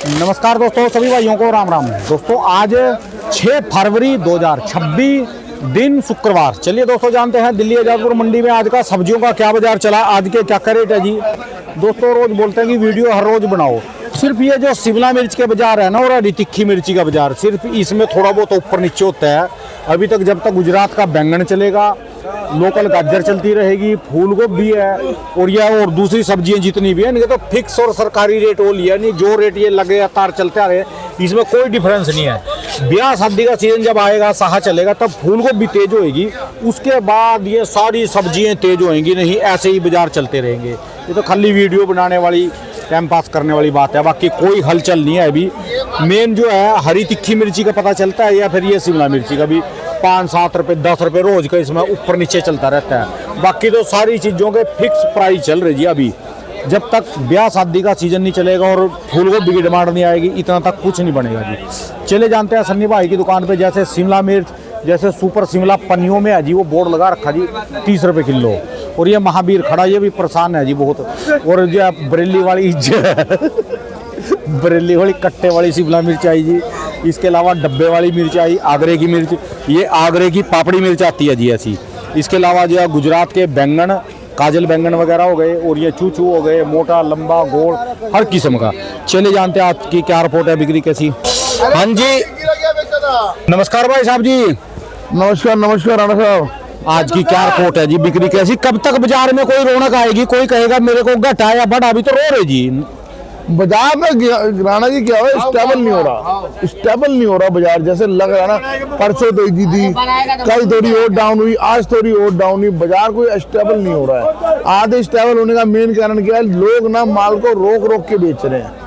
नमस्कार दोस्तों, सभी भाइयों को राम राम। दोस्तों आज 6 फरवरी 2026 दिन शुक्रवार। चलिए दोस्तों जानते हैं दिल्ली आजादपुर मंडी में आज का सब्जियों का क्या बाजार चला, आज के क्या रेट है जी। दोस्तों रोज बोलते हैं कि वीडियो हर रोज बनाओ, सिर्फ ये जो शिमला मिर्च के बाजार है ना और हरी तिक्खी मिर्ची का बाजार, सिर्फ इसमें थोड़ा बहुत ऊपर नीचे होता है। अभी तक जब तक गुजरात का बैंगन चलेगा, लोकल गाजर चलती रहेगी, फूल गोभी है और दूसरी सब्जियां जितनी भी है इनके तो फिक्स और सरकारी रेट वो लिया नहीं, जो रेट ये लगे तार चलते आ रहे, इसमें कोई डिफरेंस नहीं है। ब्याह शादी का सीजन जब आएगा, साहा चलेगा, तब फूल गोभी तेज होएगी, उसके बाद ये सारी सब्जियां तेज होएंगी, नहीं ऐसे ही बाजार चलते रहेंगे। ये तो खाली वीडियो बनाने वाली, टाइम पास करने वाली बात है, बाकी कोई हलचल नहीं है। अभी मेन जो है हरी तिक्खी मिर्ची का पता चलता है या फिर ये शिमला मिर्ची का भी 5-7 रुपये 10 रुपये रोज का इसमें ऊपर नीचे चलता रहता है। बाकी तो सारी चीज़ों के फिक्स प्राइस चल रही जी। अभी जब तक ब्याह शादी का सीजन नहीं चलेगा और फूल गोभी की डिमांड नहीं आएगी, इतना तक कुछ नहीं बनेगा जी। चले जानते हैं सन्नी भाई की दुकान पे, जैसे शिमला मिर्च, जैसे सुपर शिमला पन्नियों में है जी, वो बोर्ड लगा रखा जी 30 रुपये किलो। और ये महावीर खड़ा, ये भी परेशान है जी बहुत। और जो बरेली वाली बरेली वाली कट्टे वाली शिमला मिर्च आई जी। इसके अलावा डब्बे वाली मिर्च आई, आगरे की मिर्च, ये आगरे की पापड़ी मिर्च आती है जी ऐसी। इसके अलावा जो है गुजरात के बैंगन, काजल बैंगन वगैरह हो गए, और ये चूचू हो गए, मोटा लंबा गोल, हर किस्म का। चले जानते हैं आज की क्या रिपोर्ट है, बिक्री कैसी। हाँ जी नमस्कार भाई साहब जी। नमस्कार नमस्कार राणा साहब। आज की क्या रिपोर्ट है जी, बिक्री कैसी, कब तक बाजार में कोई रौनक आएगी? कोई कहेगा मेरे को घटा या बढ़ा, अभी तो रो रहे जी बाजार में। राणा जी क्या है, स्टेबल नहीं हो रहा, स्टेबल नहीं हो रहा बाजार। जैसे लग रहा ना परसों तेजी थी, कल थोड़ी और डाउन हुई, आज थोड़ी और डाउन हुई, बाजार कोई स्टेबल नहीं हो रहा है। आधे स्टेबल होने का मेन कारण क्या है, लोग ना माल को रोक रोक के बेच रहे हैं।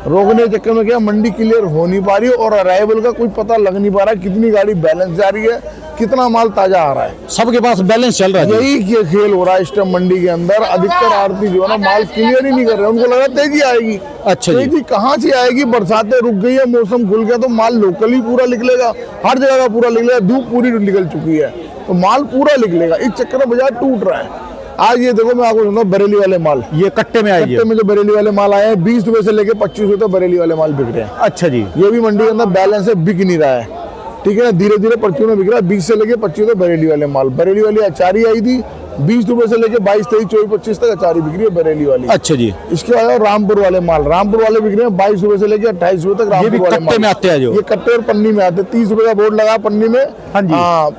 रोकने के चक्कर में क्या मंडी क्लियर हो नहीं पा रही और अराइवल का कोई पता लग नहीं पा रहा, कितनी गाड़ी बैलेंस जा रही है, कितना माल ताजा आ रहा है। सबके पास बैलेंस चल रहा है। यही खेल हो रहा है इस टाइम मंडी के अंदर। अधिकतर आड़ती जो है ना माल क्लियर ही नहीं कर रहे, उनको लगा तेजी आएगी। अच्छा जी। तेजी कहाँ से आएगी, बरसातें रुक गई है, मौसम खुल गया तो माल लोकल ही पूरा निकलेगा, हर जगह का पूरा निकलेगा। धूप पूरी निकल चुकी है तो माल पूरा निकलेगा, इस चक्कर में बाजार टूट रहा है। आज ये देखो मैं आपको सुना, बरेली वाले माल ये कट्टे में आए, कट्टे में जो बरेली वाले माल आए हैं 20 रुपए से लेके 25 रुपए तक बरेली वाले माल बिक रहे हैं। अच्छा जी। ये भी मंडी के अंदर बैलेंस है, बिक नहीं रहा है, ठीक है ना, धीरे धीरे पर्चियों में बिक रहा है। 20 से लेके 25 तक बरेली वाले माल। बरेली वाली अचारी आई थी 20 रुपए से लेके 22, 23, 24, 25 तक अचारी बिक रही है बरेली वाली। अच्छा जी। इसके बाद रामपुर वाले माल, रामपुर वाले बिक रहे हैं 22 रुपए से लेके 28 रुपए तक। रामपुर वाले कट्टे में आते हैं जो, ये कट्टे और पन्नी में आते हैं। 30 रुपए का बोर्ड लगा पन्नी में, हाँ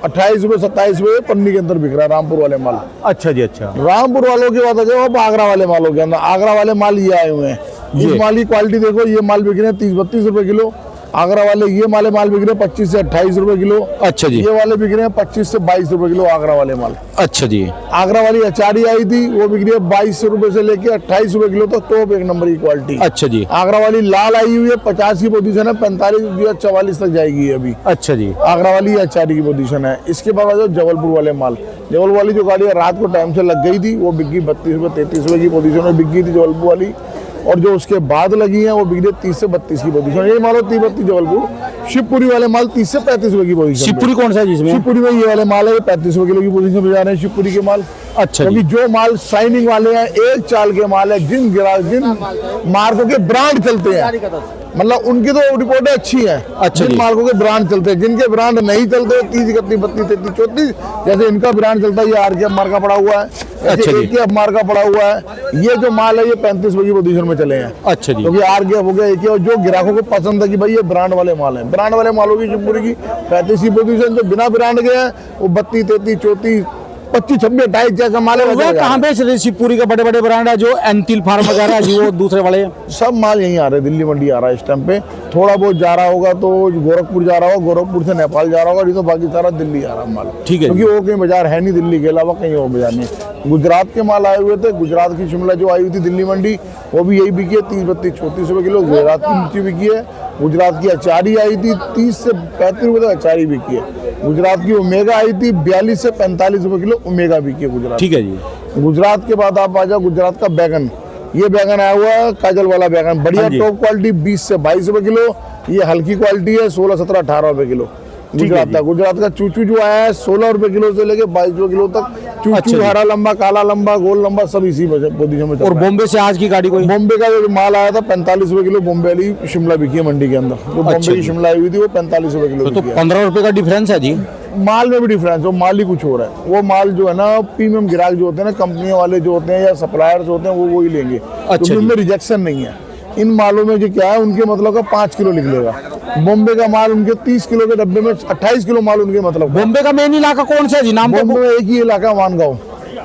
28 रुपए 27 रुपए पन्नी के अंदर बिक रहा है रामपुर वाले माल। अच्छा जी। अच्छा, रामपुर वालों की बात है, अब आगरा वाले मालों के अंदर, आगरा वाले माल ये आए हुए हैं। इस माल की क्वालिटी देखो, ये माल बिक रहे हैं 30-32 रुपए किलो। आगरा वाले ये माल बिक रहे हैं 25 से 28 रुपए किलो। अच्छा जी। ये वाले बिक रहे हैं 25 से 22 रुपए किलो आगरा वाले माल। अच्छा जी। आगरा वाली अचारी आई थी, वो बिक रही है 22 रुपए से लेके 28 रुपए किलो तक, टॉप 1 नंबर की क्वालिटी। अच्छा जी। आगरा वाली लाल आई हुई है, 50 की पोजीशन है, 45 या 44 तक जाएगी अभी। अच्छा जी। आगरा वाली अचारी की पोजीशन है। इसके बाद जो जबलपुर वाले माल, जबलपुर वाली जो गाड़ी रात को टाइम से लग गई थी, वो बिक गई 32 रुपए 33 रुपए की पोजीशन में बिक गई थी जबलपुर वाली। और जो उसके बाद लगी हैं वो बिक रही है 30 से 32 की पोजीशन। ये माल 30-32 जबलपुर। शिवपुरी वाले माल 30 से 35 रुपए की पोजीशन। शिवपुरी कौन सा है जिसमें? शिवपुरी में ये वाले माल है 35 रुपए किलो की पोजीशन में जा रहे हैं शिवपुरी के माल। अच्छा, क्योंकि जो माल शाइनिंग वाले हैं, एक चाल के माल है, जिन मार्कों के ब्रांड चलते हैं, मतलब उनकी तो रिपोर्टें अच्छी हैं। अच्छा, जिन मार्कों के ब्रांड चलते हैं, जिनके ब्रांड नहीं चलते 30, 31, 32, 33, 34, जैसे इनका ब्रांड चलता है, ये आरकेएफ मार्का पड़ा हुआ है, एकेएफ मार्का पड़ा हुआ है। ये जो माल है ये 35 रुपए की पोजीशन में चले हैं। अच्छा जी। क्योंकि आरकेएफ हो गया, एकेएफ, और जो ग्राहकों को पसंद है कि भाई ये ब्रांड वाले माल है, ब्रांड वाले मालों की शिवपुरी की 35 की पोजीशन। जो बिना ब्रांड के हैं वो 32, 33, 34, 25, 26, 28 जैसा माल है। कहाँ बेच रहे शिवपुरी का? बड़े बड़े ब्रांड है जो एंटिल फार्म वगैरह जी, वो दूसरे वाले सब माल यहीं आ रहे हैं, दिल्ली मंडी आ रहा है इस टाइम पे। थोड़ा बहुत जा रहा होगा तो गोरखपुर जा रहा होगा, गोरखपुर से नेपाल जा रहा होगा, नहीं तो बाकी सारा दिल्ली आ रहा माल। ठीक है, क्योंकि वो कहीं बाजार है नहीं दिल्ली के अलावा, कहीं और बाजार नहीं। गुजरात के माल आए हुए थे, गुजरात की शिमला जो आई हुई थी दिल्ली मंडी, वो भी यही बिकी है 30, 32, 34 रुपए किलो। गुजरात की मिर्ची बिकी है। गुजरात की अचारी आई थी 30 से 35 रुपए तक अचारी बिकी है। गुजरात की ओमेगा आई थी 42 से 45 रुपए किलो ओमेगा बिकी है गुजरात। ठीक है जी। गुजरात के बाद आप आ जाओ गुजरात का बैगन, ये बैगन आया हुआ है काजल वाला बैगन, बढ़िया टॉप क्वालिटी 20 से 22 रुपए किलो। ये हल्की क्वालिटी है 16, 17, 18 रुपए किलो। गुजरात का चूचू जो आया है 16 रुपए किलो से लेके 22 रुपए किलो तक चूचू, अच्छा जी। हरा लंबा, काला लंबा, गोल लंबा, सब इसी पोजीशन में चल और रहा है। बॉम्बे से आज की गाड़ी कोई? बॉम्बे का जो माल आया था 45 रुपए किलो, बॉम्बे वाली शिमला बिकी है मंडी के अंदर। जो बॉम्बे अच्छा की जी। शिमला आई हुई थी वो 45 रुपए किलो तो बिकी है। 15 रुपए का डिफरेंस है जी। माल में भी डिफरेंस है, माल ही कुछ हो रहा है। वो माल जो है ना प्रीमियम ग्राहक जो होते हैं ना, कंपनियों वाले जो होते हैं या सप्लायर्स होते हैं, वो ही लेंगे, क्योंकि जी। उनमें रिजेक्शन नहीं है। इन मालों में जो क्या है, उनके मतलब का 5 किलो निकलेगा। बॉम्बे का माल उनके 30 किलो के डब्बे में 28 किलो माल उनके मतलब का। बॉम्बे का मेन इलाका कौन सा है जी? नाम तो बॉम्बे में एक ही इलाका वानगांव।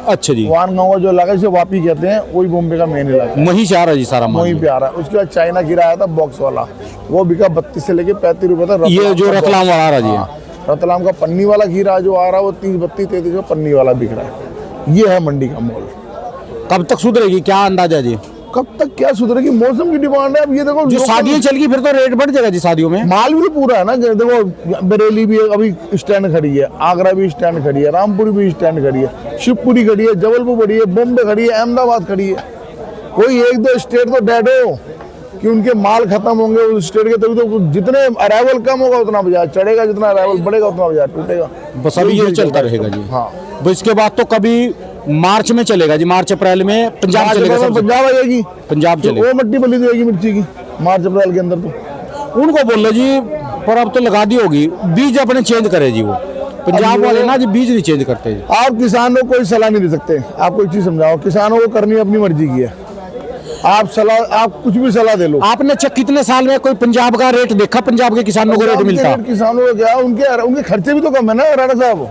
अच्छा जी, वानगांव का जो इलाका जिसे वापी कहते हैं, वही बॉम्बे का मेन इलाका है। वहीं से आ रहा है जी सारा माल। वहीं पे आ रहा है। उसके बाद चाइना गिरा आया था बॉक्स वाला, वो बिका 32 से लेके 35 रुपए तक। ये जो रतलाम वाला आ रहा जी। हाँ, रतलाम का पन्नी वाला खीरा जो आ रहा है वो 30, 32, 33 में पन्नी वाला बिक रहा है। ये है मंडी का मोल। कब तक सुधरेगी, क्या अंदाजा जी? कब तक क्या सुधरेगी? मौसम की डिमांड है। अब ये देखो, जो लोकल शादियां चल गई फिर तो रेट बढ़ जाएगा जी शादियों में। माल भी पूरा है ना। देखो बरेली भी अभी स्टैंड खड़ी है, आगरा भी स्टैंड खड़ी है, रामपुर भी स्टैंड खड़ी है, शिवपुरी खड़ी है, जबलपुर खड़ी है, बॉम्बे खड़ी है, अहमदाबाद खड़ी है। कोई एक दो स्टेट तो डेड हो कि उनके माल खत्म होंगे उस स्टेट के, तभी तो जितने अराइवल कम होगा उतना बाजार चढ़ेगा, जितना अराइवल बढ़ेगा उतना बाजार टूटेगा। बस अभी ये चलता रहेगा जी। हाँ, तो इसके बाद तो कभी मार्च में चलेगा जी, मार्च अप्रैल में पंजाब चलेगा सबसे। पंजाब आ जाएगी, पंजाब तो चलेगा। वो मट्टी बली जाएगी मिर्ची की मार्च अप्रैल के अंदर। तो उनको बोल लो जी, पर अब तो लगा दी होगी, बीज अपने चेंज करे जी। वो पंजाब वाले ना जी बीज नहीं चेंज करते जी। आप किसानों को कोई सलाह नहीं दे सकते। आपको एक चीज समझाओ, किसानों को करनी अपनी मर्जी की है। आप कुछ भी सलाह दे लो। आपने कितने साल में कोई पंजाब का रेट देखा? पंजाब के किसानों को रेट मिलता? किसानों को क्या, उनके खर्चे भी तो कम है ना राणा साहब।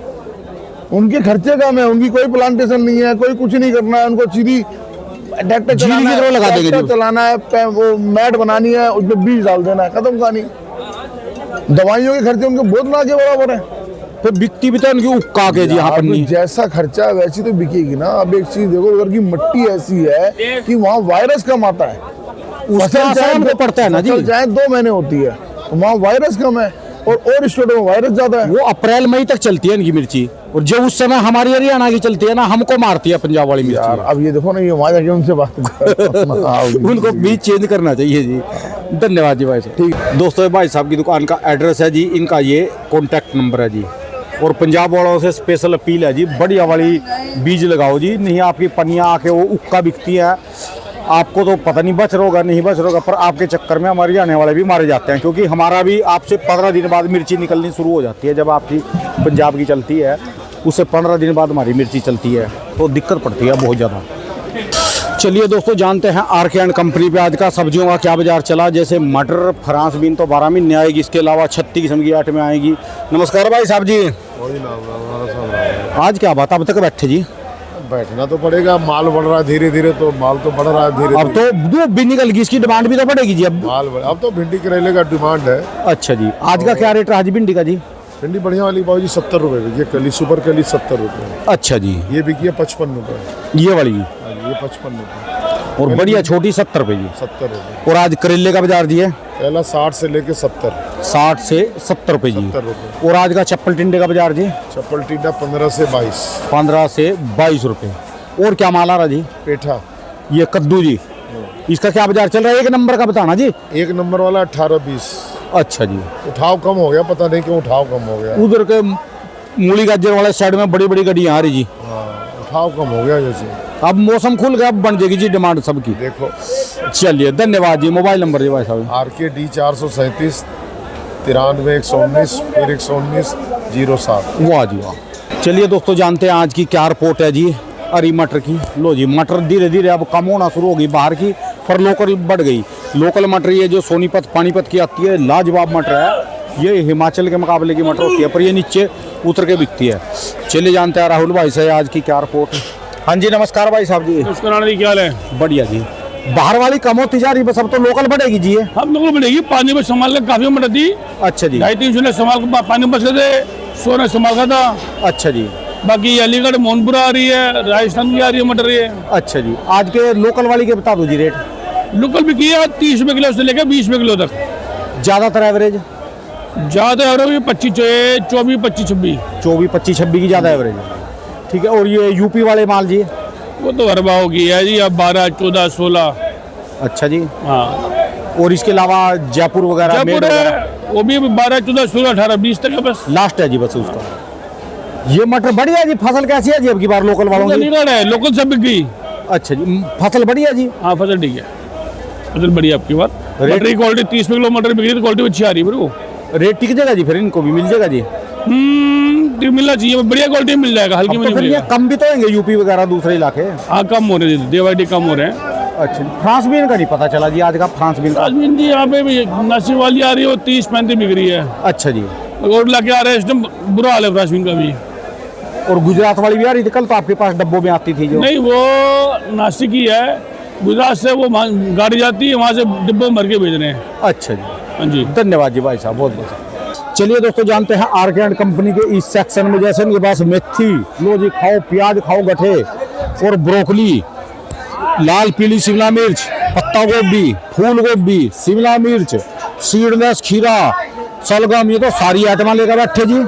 उनके खर्चे कम है, उनकी कोई प्लांटेशन नहीं है, कोई कुछ नहीं करना है। उनको सीधी ट्रैक्टर चलाना है, लगा देंगे ट्रैक्टर चलाना है, वो मैट बनानी है, उसमें बीज डाल देना है, खत्म कहानी। दवाइयों के खर्चे उनके बहुत ना के बराबर है। फिर बिकती भी तो उनकी उक्का के जी यहाँ आप पन्नी। जैसा खर्चा है वैसी तो बिकेगी ना। अब एक चीज देखो, उधर की मिट्टी ऐसी है कि वहाँ वायरस कम आता है। उसका असर हमको पड़ता है ना जी। फसल चाहे 2 महीने होती है, तो वहाँ वायरस कम है और स्टेटों में वायरस ज्यादा है। वो अप्रैल मई तक चलती है इनकी मिर्ची, और जो उस समय हमारी हरियाणा की चलती है ना, हमको मारती है पंजाब वाली यार मिर्ची। अब ये देखो ना, ये वहाँ जाके उनसे बात करो। उनको बीज चेंज करना चाहिए जी। धन्यवाद जी भाई साहब। ठीक दोस्तों, ये भाई साहब की दुकान का एड्रेस है जी, इनका ये कॉन्टैक्ट नंबर है जी। और पंजाब वालों से स्पेशल अपील है जी, बढ़िया वाली बीज लगाओ जी, नहीं आपकी पन्नियाँ आके वो उक्का बिकती है। आपको तो पता नहीं बच रोगा नहीं बच रोगा, पर आपके चक्कर में हमारे आने वाले भी मारे जाते हैं। क्योंकि हमारा भी आपसे 15 दिन बाद मिर्ची निकलनी शुरू हो जाती है। जब आपकी पंजाब की चलती है, उससे 15 दिन बाद हमारी मिर्ची चलती है, तो दिक्कत पड़ती है बहुत ज़्यादा। चलिए दोस्तों, जानते हैं आर.के. एंड कंपनी पे आज का सब्जियों का क्या बाजार चला। जैसे मटर, फ्रांस बीन तो 12 महीने आएगी, इसके अलावा 36 किस्म की 8 में आएगी। नमस्कार भाई साहब जी। आज क्या बात, अब तक बैठे जी? बैठना तो पड़ेगा, माल बढ़ रहा है धीरे धीरे, तो माल तो बढ़ रहा है धीरे अब तो धूप भी निकल गई, इसकी डिमांड भी तो बढ़ेगी जी अब। अब तो भिंडी करेले का डिमांड है। अच्छा जी, आज का क्या रेट रहा जी भिंडी का जी? भिंडी बढ़िया वाली बाबू जी 70 रुपए की, ये कली सुपर कली 70 रुपए, अच्छा जी, ये बिकी है 55 रुपए, ये वाली जी, ये 55 रुपए, और बढ़िया छोटी 70 रुपए जी। 70 रुपए। और आज करेले का बाजार जी है पहला 60 से लेके 70 से 70 रुपए जी। 70 रुपए। और आज का चप्पल टिंडे का बाजार जी चप्पल टीडा 15 से 22। 15 से 22 रुपए। और क्या माल आ रहा जी? पेठा, ये कद्दू जी, इसका क्या बाजार चल रहा है? एक नंबर का बताना जी। 1 नंबर वाला 18-20। अच्छा जी, उठाव कम हो गया, पता नहीं क्यों उठाव कम हो गया। उधर के मूली गाजर वाले साइड में बड़ी बड़ी गाड़ियाँ आ रही जी। हाँ, उठाव कम हो गया जैसे। अब मौसम खुल गया, अब बन जाएगी जी डिमांड सबकी। देखो, चलिए धन्यवाद जी। मोबाइल नंबर जी भाई साहब? RKD 437 93 119 फिर 119 07। वाह जी वाह। चलिए दोस्तों, जानते हैं आज की क्या रिपोर्ट है जी हरी मटर की। लो जी, मटर धीरे धीरे अब कम होना शुरू होगी बाहर की, पर लोकल बढ़ गई। लोकल मटर ये जो सोनीपत पानीपत की आती है, लाजवाब मटर है। ये हिमाचल के मुकाबले की मटर होती है, पर ये नीचे उतर के बिकती है। चलिए जानते हैं राहुल भाई से आज की क्या रिपोर्ट है। हाँ जी, नमस्कार भाई साहब जी। जी क्या हाल है? बढ़िया जी। बाहर वाली कम होती जा रही, बस अब तो लोकल बढ़ेगी जी। ये हम लोगों को मिलेगी, पानी में संभाल के काफी मदद दी। अच्छा जी, 250 संभाल के पानी में बच गए थे, 100 ने संभाल का था। अच्छा जी, बाकी अलीगढ़ मोहनपुरा आ रही है, राजस्थान की आ रही है मटर ये। अच्छा जी। आज के लोकल वाली के बता दो जी रेट। लोकल भी की है 30 रुपए किलो से लेकर 20 रुपए किलो तक। ज़्यादातर एवरेज ज्यादा एवरेज 25, 24, 25, 26। 24, 25, 26 की ज़्यादा एवरेज है। ठीक है। और ये यूपी वाले माल जी? वो तो हर भाव की है जी, अब 12, 14, 16। अच्छा जी। हाँ, और इसके अलावा जयपुर वगैरह, जयपुर है वो भी 12, 14, 16, 18, 20 तक है बस। लास्ट है जी बस उसका। ये मटर बढ़िया जी, फसल कैसी है जी अब की बार लोकल वालों की? चंडीगढ़ है, लोकल सब बिक गई। अच्छा जी, फसल बढ़िया जी। हाँ फसल ठीक है, फसल बढ़िया आपकी बात। मटर की क्वालिटी 30 किलो मटर बिक रही है, क्वालिटी अच्छी आ रही है वो। रेट टिक जाएगा जी, फिर इनको भी मिल जाएगा जी? मिलना चाहिए, बढ़िया क्वालिटी मिल जाएगा, हल्की अब में तो फिर ये मिलेगा। कम भी तो होंगे यूपी वगैरह दूसरे इलाके? हाँ कम हो रहे हैं, डे बाई डे कम हो रहे हैं। अच्छा, फ्रांस बीन का नहीं पता चला जी आज का? फ्रांस बीन का राजमीन जी यहाँ पे भी नासिक वाली आ रही है, वो 30-35 बिक रही है। अच्छा जी। और लाके आ रहे हैं, इस टाइम बुरा हाल है राजमीन का भी। और गुजरात वाली भी आ रही थी कल, तो आपके पास डब्बों में आती थी जो? नहीं वो नासिक ही है, गुजरात से वो गाड़ी जाती है, वहाँ से डिब्बे भर के भेज रहे हैं। अच्छा जी, हाँ जी। धन्यवाद जी भाई साहब, बहुत बहुत। चलिए दोस्तों, जानते हैं आर.के. एंड कंपनी के इस सेक्शन में। जैसे इनके पास मेथी, लो जी खाओ, प्याज खाओ, गठे और ब्रोकली, लाल पीली शिमला मिर्च, पत्ता गोभी, फूल गोभी, शिमला मिर्च, सीडलेस खीरा, सलगम, ये तो सारी आइटम लेकर बैठे जी।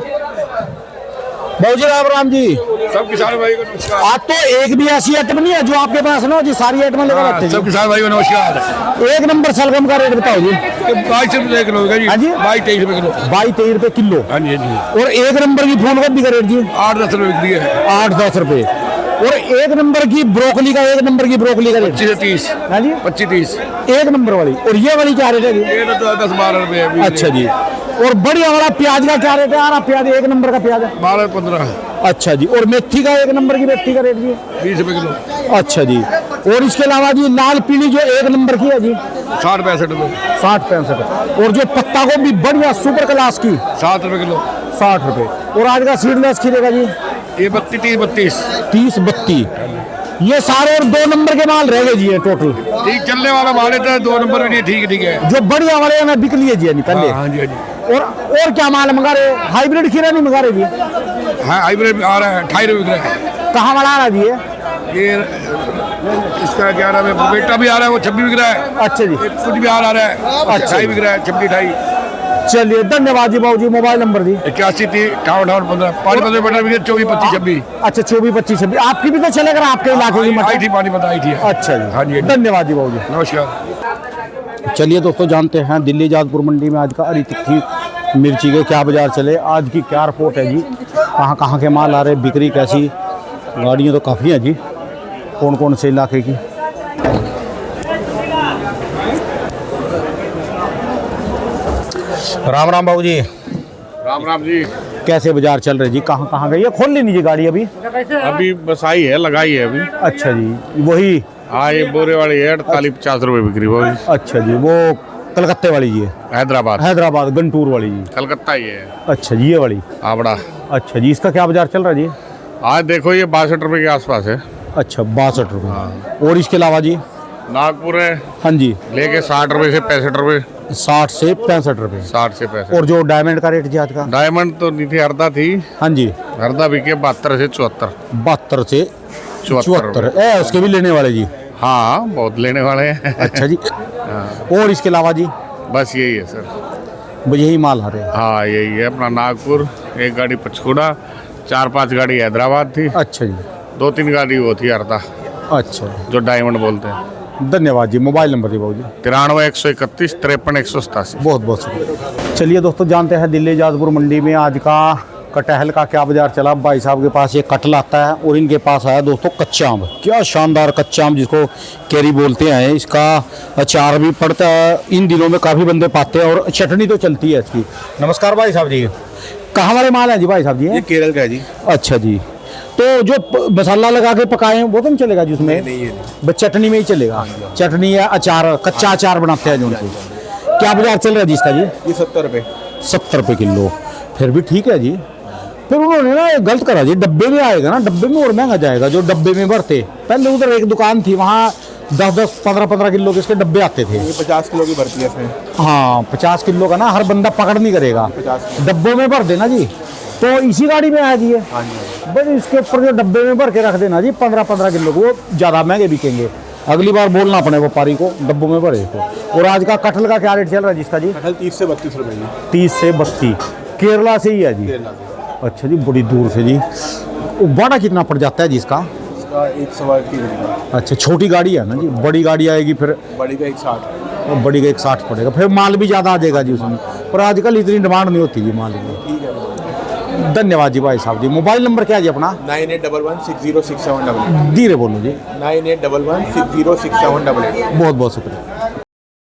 बाबूजी राम जी। सब किसान भाई को नमस्कार। आज तो एक भी ऐसी आइटम नहीं है जो आपके पास ना हो जी, सारी आइटम लेकर बैठे जी। सब किसान भाई को नमस्कार। एक नंबर सलगम का रेट बताओ जी। 22 रुपए किलो होगा जी। हाँ जी? 22-23 रुपए किलो। 22-23 रुपए किलो। हाँ जी, हाँ जी। और एक नंबर की फूल गोभी का रेट जी? 8-10 रुपए बिक रही है। 8-10 रुपए। और एक नंबर की ब्रोकली का, एक नंबर की ब्रोकली का रेट? 25 से 30। हाँ जी, 25-30। एक नंबर वाली। और ये वाली क्या रेट है जी? ये तो 10-12 रुपए है। अच्छा जी। और बढ़िया वाला प्याज का क्या रेट है? आरा प्याज एक नंबर का प्याज है 12-15। अच्छा जी। और मेथी का, एक नंबर की मेथी का रेट जी? 20 रुपए किलो। अच्छा जी। और इसके अलावा जी लाल पीली जो एक नंबर की है जी? 60-65 रुपए। 60-65। और जो पत्ता गोभी बढ़िया सुपर क्लास की? 7 रुपए किलो। 60 रुपए। और आज का सीडलेस खीरे का जी? ये 32-30-32। 30-32। ये सारे और 2 नंबर के माल रह गए जी, ये टोटल ठीक चलने वाला माल है तो 2 नंबर भी नहीं। ठीक है। जो बढ़िया वाले हैं ना बिक लिए जी नहीं पहले? हाँ जी, हाँ जी। और क्या माल मंगा रहे? हाइब्रिड खीरा नहीं मंगा रहे जी? हाँ हाइब्रिड आ रहा है, 28 रुपए बिक रहा है। कहाँ वाला आ रहा जी ये इसका क्या नाम है, बेटा भी आ रहा है, वो 26 बिक रहा है। अच्छा जी। कुछ भी आ रहा है, अच्छा। 28 बिक रहा है, 26-28। चलिए धन्यवाद जी बाबू जी। मोबाइल नंबर दी? 81-58-15 पानीपत में 24-25-26। अच्छा 24-25-26। आपकी भी तो चलेगा आपके इलाके की आई मटर? थी पानीपत आई थी। अच्छा जी, हाँ जी। धन्यवाद जी बाबू जी। नमस्कार। चलिए दोस्तों, जानते हैं दिल्ली जादपुर मंडी में आज का हरी तिक्की मिर्ची के क्या बाजार चले, आज की क्या रिपोर्ट है जी, कहाँ कहाँ के माल आ रहे, बिक्री कैसी, गाड़ियाँ तो काफ़ी हैं जी, कौन कौन से इलाके की। राम राम बाबू जी। राम राम जी। कैसे बाजार चल रहे जी, कहाँ कहाँ गई है? खोल लेनी जी गाड़ी अभी? अभी बस आई है, लगाई है अभी। अच्छा जी, वही? हाँ ये बोरे वाली है, 48-50 रुपए बिक्री वो। अच्छा जी, वो कलकत्ते वाली जी है? हैदराबाद। हैदराबाद गंटूर वाली जी? कलकत्ता ही है। अच्छा जी, ये वाली? आवड़ा। अच्छा जी, इसका क्या बाजार चल रहा है जी? आज देखो ये 62 रुपए के आसपास है। अच्छा 62 रुपये। और इसके अलावा जी? नागपुर है, हाँ जी, लेके 60 रुपए से 65 रुपए। 60 से 65 रुपये। 60 से 65। और जो डायमंड का रेट जी आज का? डायमंड तो नहीं थी, हरदा थी। हाँ जी, हरदा बिके 72 से 74। 72 से 74 74। उसके भी लेने वाले जी? हाँ बहुत लेने वाले हैं। अच्छा जी। और इसके अलावा जी? बस यही है सर। वो यही माल आ रहे हैं? हाँ यही है अपना नागपुर, एक गाड़ी पंचकुड़ा, 4-5 गाड़ी हैदराबाद थी, अच्छा जी। 2-3 गाड़ी वो थी हरदा, अच्छा, जो डायमंड बोलते हैं। धन्यवाद जी। मोबाइल नंबर दी बाबू जी? 93-131 53-187। बहुत बहुत शुक्रिया। चलिए दोस्तों, जानते हैं दिल्ली जादपुर मंडी में आज का कटहल का क्या बाजार चला। भाई साहब के पास ये कटल आता है और इनके पास आया दोस्तों कच्चा आम। क्या शानदार कच्चा आम, जिसको कैरी बोलते हैं। इसका अचार भी पड़ता है, इन दिनों में काफ़ी बंदे पाते हैं, और चटनी तो चलती है इसकी। नमस्कार भाई साहब जी, कहाँ वाले माल हैं जी भाई साहब जी? ये केरल का है जी। अच्छा जी। तो जो मसाला लगा के पकाए हैं वो तो नहीं चलेगा जी उसमें? नहीं बस चटनी में ही चलेगा। चटनी या अचार, कच्चा अचार बनाते हैं जो उनको। क्या बाजार चल रहा है जी इसका जी? ये 70 रुपये। 70 रुपये किलो, फिर भी ठीक है जी। फिर उन्होंने ना गलत करा जी, डब्बे में आएगा ना, डब्बे में और महंगा जाएगा। जो डब्बे में भरते, पहले उधर एक दुकान थी, वहाँ 10-10, 15-15 किलो के इसके डब्बे आते थे। ये 50 किलो की भरती है इसमें। हाँ 50 किलो का ना, हर बंदा पकड़ नहीं करेगा, 50 डब्बों में भर देना जी। तो इसी गाड़ी में आया जी है? हाँ जी। बस इसके ऊपर जो डब्बे में भर के रख देना जी, 15-15 किलो को, वो ज़्यादा महंगे बिकेंगे। अगली बार बोलना पड़े व्यापारी को डब्बों में भरे को। और आज का कटहल का क्या रेट चल रहा है जिसका जी? कटहल 30 से 32 रुपये जी। 30 से 32। केरला से ही है जी? केरला से। अच्छा जी, बड़ी दूर से जी। वो बड़ा कितना पड़ जाता है जी इसका? इसका 100 की मिलेगा। अच्छा, छोटी गाड़ी है ना जी, बड़ी गाड़ी आएगी फिर? बड़ी का 160। और बड़ी का 160 पड़ेगा, फिर माल भी ज़्यादा आ जाएगा जी उसमें। पर आजकल इतनी डिमांड नहीं होती जी माल की। ठीक है। धन्यवाद जी भाई साहब जी। मोबाइल नंबर क्या है जी अपना? 9811606788 धीरे बोलो जी। 9811606788। बहुत बहुत शुक्रिया।